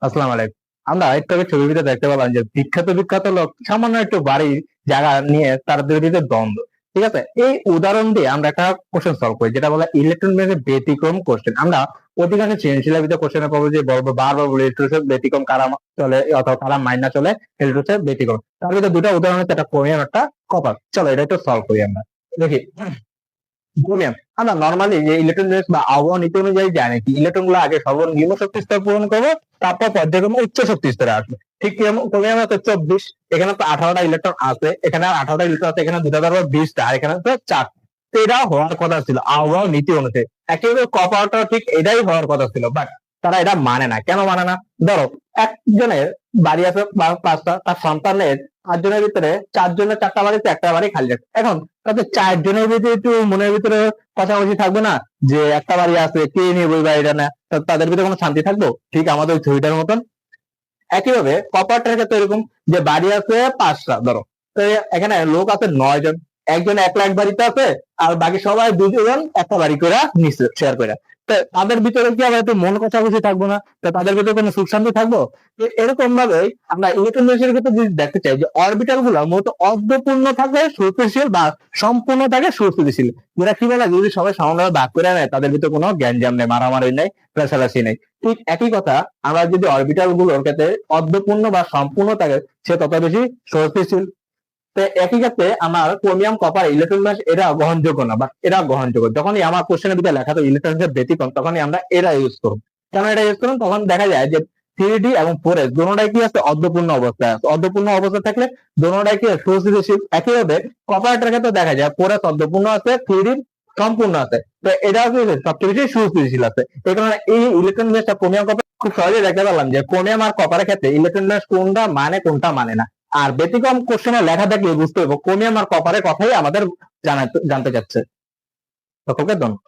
আসসালামু আলাইকুম। আমরা একটু আগে ছবিতে দেখতে পেলাম যে বিখ্যাত বিখ্যাত লোক সামান্য একটু বাড়ি জায়গা নিয়ে তাদের ভিতরে দ্বন্দ্ব। ঠিক আছে, এই উদাহরণ দিয়ে আমরা একটা কোশ্চেন সলভ করি যেটা বলে ইলেকট্রন বিন্যাসের ব্যতিক্রম কোশ্চেন। আমরা অধিকাংশ সৃজনশীলের ভিতরে কোশ্চেনে পাবো যে বলবো বারবার বলে ইলেকট্রনের ব্যতিক্রম কারা চলে অথবা কারা মাইনা চলে, ইলেকট্রনের ব্যতিক্রম। তার ভিতরে দুটো উদাহরণ হচ্ছে একটা ক্রোমিয়াম একটা কপার। চলো এটা একটু সলভ করি আমরা। দেখি ক্রোমিয়াম, আমরা নর্মালি যে ইলেকট্রন বা আবহাওয়া নীতি অনুযায়ী জানি কি ইলেকট্রন গুলো আগে সর্বনিম্ন শক্তি স্তর পূরণ করবো, তারপর পর্যায়ক্রমে উচ্চ শক্তি স্তরে আসবে। ঠিক ক্রোমিয়ামে হচ্ছে 24, এখানে তো 18টা ইলেকট্রন আছে, এখানে 18টা ইলেকট্রন আছে, এখানে দুটা ধরো 20টা, আর এখানে হচ্ছে 4। তো এটা হওয়ার কথা ছিল আবহাওয়া নীতি অনুযায়ী। একেবারে কপারটাও ঠিক এটাই হওয়ার কথা ছিল, বাট তারা এটা মানে না। কেন মানে না? ধরো একজনের বাড়ি আছে 5টা, তার সন্তানের 5 জনের ভিতরে 4 জনের 4টা বাড়িতে একটা বাড়ি খালি আছে। এখন তাদের 4 জনের ভিতরে একটু মনের ভিতরে কষাকষি থাকবে না যে একটা বাড়ি আছে, কে নিয়ে ওই বাড়িটা না? তাদের ভিতরে কোনো শান্তি থাকবো? ঠিক আমাদের ওই ছবিটার মতন। একইভাবে কপারটার ক্ষেত্রে এরকম যে বাড়ি আছে 5টা ধরো, তো এখানে লোক আছে 9 জন, একজন 1 লাখ বাড়িতে আছে, আর বাকি সবাই 2 জন একটা বাড়ি করে নিচ্ছে শেয়ার করে। তো তাদের ভিতরে কি আবার একটু মন কষাকষি থাকবো না? তো তাদের ভিতরে কোনো সুখ শান্তি থাকবো? এরকম ভাবে আমরা ইলেকট্রন ক্ষেত্রে যদি দেখতে চাই যে অরবিটাল গুলো মূলত অর্ধপূর্ণ থাকে সুস্থশীল বা সম্পূর্ণ থাকে সুস্থিতিশীল। যেটা কি বলে, যদি সবাই সমানভাবে ভাগ করে নেয় তাদের ভিতরে কোনো গ্যাঞ্জাম নেই, মারামারি নেই, রেষারেষি নেই। ঠিক একই কথা আমরা যদি অরবিটাল গুলোর ক্ষেত্রে অর্ধপূর্ণ বা সম্পূর্ণ থাকে, সে তত বেশি স্থিতিশীল। তো একই ক্ষেত্রে আমার ক্রোমিয়াম কপার ইলেকট্রন ব্যাস এরা গ্রহণযোগ্য না, বা এরা গ্রহণযোগ্য। যখনই আমার কোশ্চেনের ভিতরে লেখা থাকে ইলেকট্রনের ব্যতিক্রম, তখনই আমরা এরা ইউজ করব। কেন এটা ইউজ করুন? তখন দেখা যায় যে 3D এবং 4S দুটোটাই কি আছে, অর্ধপূর্ণ অবস্থায় আছে। অর্ধপূর্ণ অবস্থা থাকলে দুটোটাই কি সুস্থিতিশীল। একইভাবে কপারটার ক্ষেত্রে দেখা যায় 4S অর্ধপূর্ণ আছে, 3D সম্পূর্ণ আছে। তো এটা কি সবচেয়ে বেশি সুস্থিতিশীল আছে। এই কারণে এই ইলেকট্রন ব্যাসটা ক্রোমিয়াম কপার খুব সহজেই দেখতে পারলাম যে ক্রোমিয়াম আর কপারের ক্ষেত্রে ইলেকট্রন ব্যাস কোনটা মানে কোনটা মানে না। আর ব্যতিক্রম কোশ্চেনে লেখা থাকলে বুঝতে হবে ক্রোমিয়াম আর কপারের কথাই আমাদের জানতে চাচ্ছে। সকলকে ধন্যবাদ।